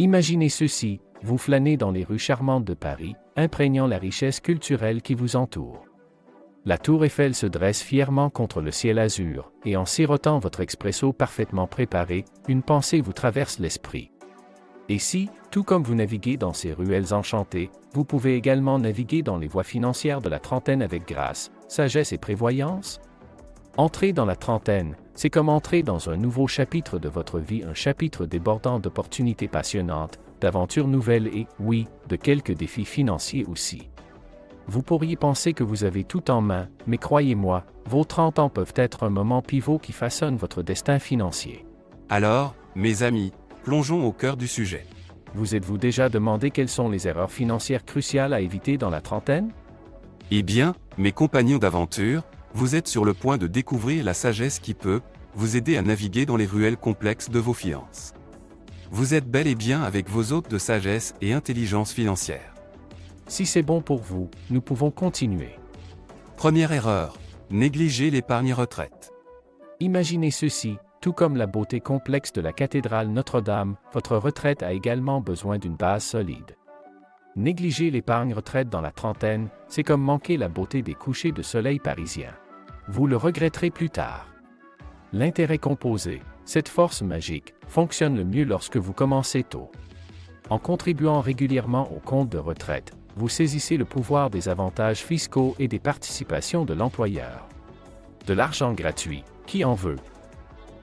Imaginez ceci, vous flânez dans les rues charmantes de Paris, imprégnant la richesse culturelle qui vous entoure. La tour Eiffel se dresse fièrement contre le ciel azur, et en sirotant votre expresso parfaitement préparé, une pensée vous traverse l'esprit. Et si, tout comme vous naviguez dans ces ruelles enchantées, vous pouvez également naviguer dans les voies financières de la trentaine avec grâce, sagesse et prévoyance? Entrer dans la trentaine, c'est comme entrer dans un nouveau chapitre de votre vie, un chapitre débordant d'opportunités passionnantes, d'aventures nouvelles et, oui, de quelques défis financiers aussi. Vous pourriez penser que vous avez tout en main, mais croyez-moi, vos 30 ans peuvent être un moment pivot qui façonne votre destin financier. Alors, mes amis, plongeons au cœur du sujet. Vous êtes-vous déjà demandé quelles sont les erreurs financières cruciales à éviter dans la trentaine? Eh bien, mes compagnons d'aventure, vous êtes sur le point de découvrir la sagesse qui peut vous aider à naviguer dans les ruelles complexes de vos finances. Vous êtes bel et bien avec vos hôtes de sagesse et intelligence financière. Si c'est bon pour vous, nous pouvons continuer. Première erreur, négliger l'épargne retraite. Imaginez ceci, tout comme la beauté complexe de la cathédrale Notre-Dame, votre retraite a également besoin d'une base solide. Négliger l'épargne retraite dans la trentaine, c'est comme manquer la beauté des couchers de soleil parisiens. Vous le regretterez plus tard. L'intérêt composé, cette force magique, fonctionne le mieux lorsque vous commencez tôt. En contribuant régulièrement au compte de retraite, vous saisissez le pouvoir des avantages fiscaux et des participations de l'employeur. De l'argent gratuit, qui en veut?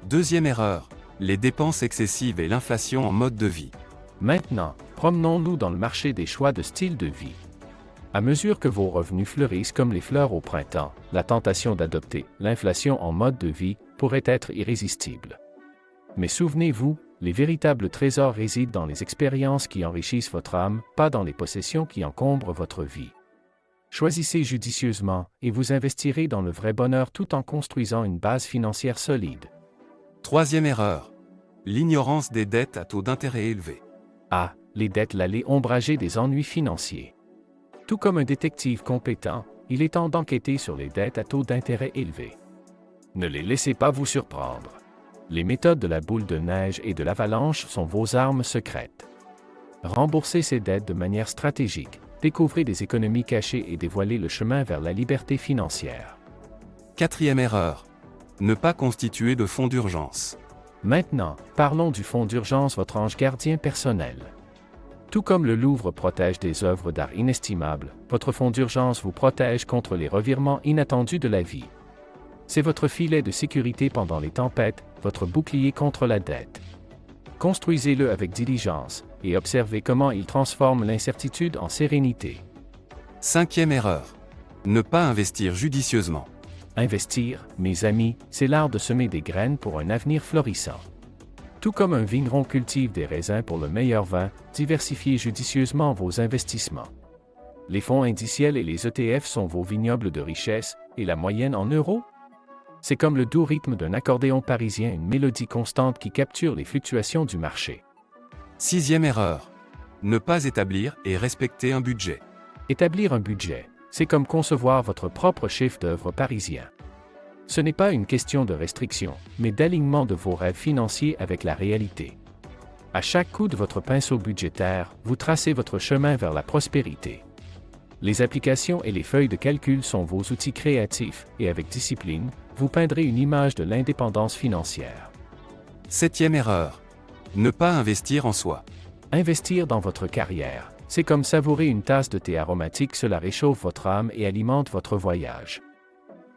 Deuxième erreur, les dépenses excessives et l'inflation en mode de vie. Maintenant, promenons-nous dans le marché des choix de style de vie. À mesure que vos revenus fleurissent comme les fleurs au printemps, la tentation d'adopter l'inflation en mode de vie pourrait être irrésistible. Mais souvenez-vous, les véritables trésors résident dans les expériences qui enrichissent votre âme, pas dans les possessions qui encombrent votre vie. Choisissez judicieusement et vous investirez dans le vrai bonheur tout en construisant une base financière solide. Troisième erreur, l'ignorance des dettes à taux d'intérêt élevés. Ah, les dettes l'allée ombragée des ennuis financiers. Tout comme un détective compétent, il est temps d'enquêter sur les dettes à taux d'intérêt élevés. Ne les laissez pas vous surprendre. Les méthodes de la boule de neige et de l'avalanche sont vos armes secrètes. Remboursez ces dettes de manière stratégique, découvrez des économies cachées et dévoilez le chemin vers la liberté financière. Quatrième erreur, ne pas constituer de fonds d'urgence. Maintenant, parlons du fonds d'urgence, votre ange gardien personnel. Tout comme le Louvre protège des œuvres d'art inestimables, votre fonds d'urgence vous protège contre les revirements inattendus de la vie. C'est votre filet de sécurité pendant les tempêtes, votre bouclier contre la dette. Construisez-le avec diligence, et observez comment il transforme l'incertitude en sérénité. Cinquième erreur, ne pas investir judicieusement. Investir, mes amis, c'est l'art de semer des graines pour un avenir florissant. Tout comme un vigneron cultive des raisins pour le meilleur vin, diversifiez judicieusement vos investissements. Les fonds indiciels et les ETF sont vos vignobles de richesse, et la moyenne en euros? C'est comme le doux rythme d'un accordéon parisien, une mélodie constante qui capture les fluctuations du marché. Sixième erreur, ne pas établir et respecter un budget. Établir un budget, c'est comme concevoir votre propre chef-d'œuvre parisien. Ce n'est pas une question de restriction, mais d'alignement de vos rêves financiers avec la réalité. À chaque coup de votre pinceau budgétaire, vous tracez votre chemin vers la prospérité. Les applications et les feuilles de calcul sont vos outils créatifs, et avec discipline, vous peindrez une image de l'indépendance financière. Septième erreur, ne pas investir en soi. Investir dans votre carrière, c'est comme savourer une tasse de thé aromatique, cela réchauffe votre âme et alimente votre voyage.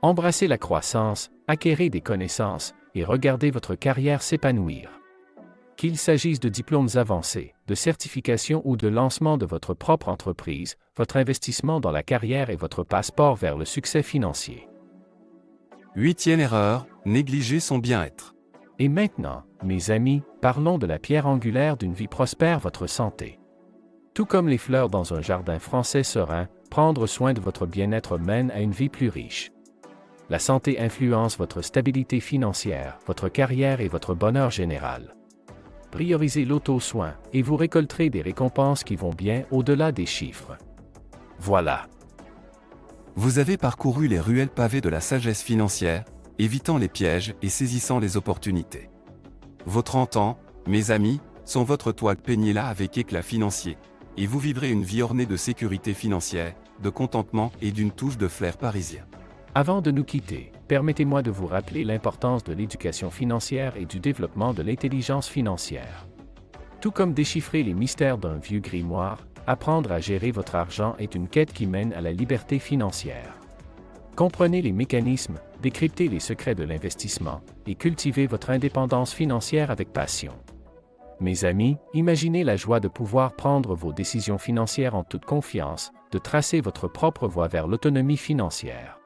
Embrassez la croissance, acquérez des connaissances, et regardez votre carrière s'épanouir. Qu'il s'agisse de diplômes avancés, de certifications ou de lancement de votre propre entreprise, votre investissement dans la carrière est votre passeport vers le succès financier. Huitième erreur, négliger son bien-être. Et maintenant, mes amis, parlons de la pierre angulaire d'une vie prospère, votre santé. Tout comme les fleurs dans un jardin français serein, prendre soin de votre bien-être mène à une vie plus riche. La santé influence votre stabilité financière, votre carrière et votre bonheur général. Priorisez l'auto-soin, et vous récolterez des récompenses qui vont bien au-delà des chiffres. Voilà. Vous avez parcouru les ruelles pavées de la sagesse financière, évitant les pièges et saisissant les opportunités. Vos 30 ans, mes amis, sont votre toile, peignez-la avec éclat financier. Et vous vivrez une vie ornée de sécurité financière, de contentement et d'une touche de flair parisien. Avant de nous quitter, permettez-moi de vous rappeler l'importance de l'éducation financière et du développement de l'intelligence financière. Tout comme déchiffrer les mystères d'un vieux grimoire, apprendre à gérer votre argent est une quête qui mène à la liberté financière. Comprenez les mécanismes, décryptez les secrets de l'investissement et cultivez votre indépendance financière avec passion. Mes amis, imaginez la joie de pouvoir prendre vos décisions financières en toute confiance, de tracer votre propre voie vers l'autonomie financière.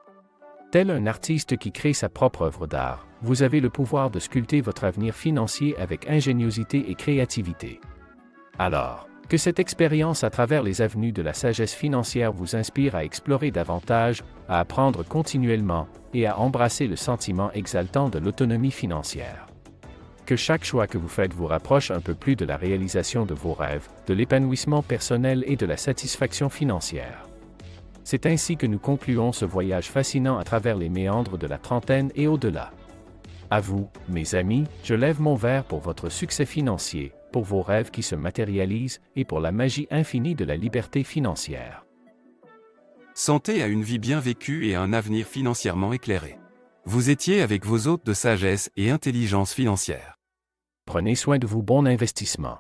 Tel un artiste qui crée sa propre œuvre d'art, vous avez le pouvoir de sculpter votre avenir financier avec ingéniosité et créativité. Alors, que cette expérience à travers les avenues de la sagesse financière vous inspire à explorer davantage, à apprendre continuellement et à embrasser le sentiment exaltant de l'autonomie financière. Que chaque choix que vous faites vous rapproche un peu plus de la réalisation de vos rêves, de l'épanouissement personnel et de la satisfaction financière. C'est ainsi que nous concluons ce voyage fascinant à travers les méandres de la trentaine et au-delà. À vous, mes amis, je lève mon verre pour votre succès financier, pour vos rêves qui se matérialisent et pour la magie infinie de la liberté financière. Santé à une vie bien vécue et à un avenir financièrement éclairé. Vous étiez avec vos hôtes de sagesse et intelligence financière. Prenez soin de vous, bon investissement.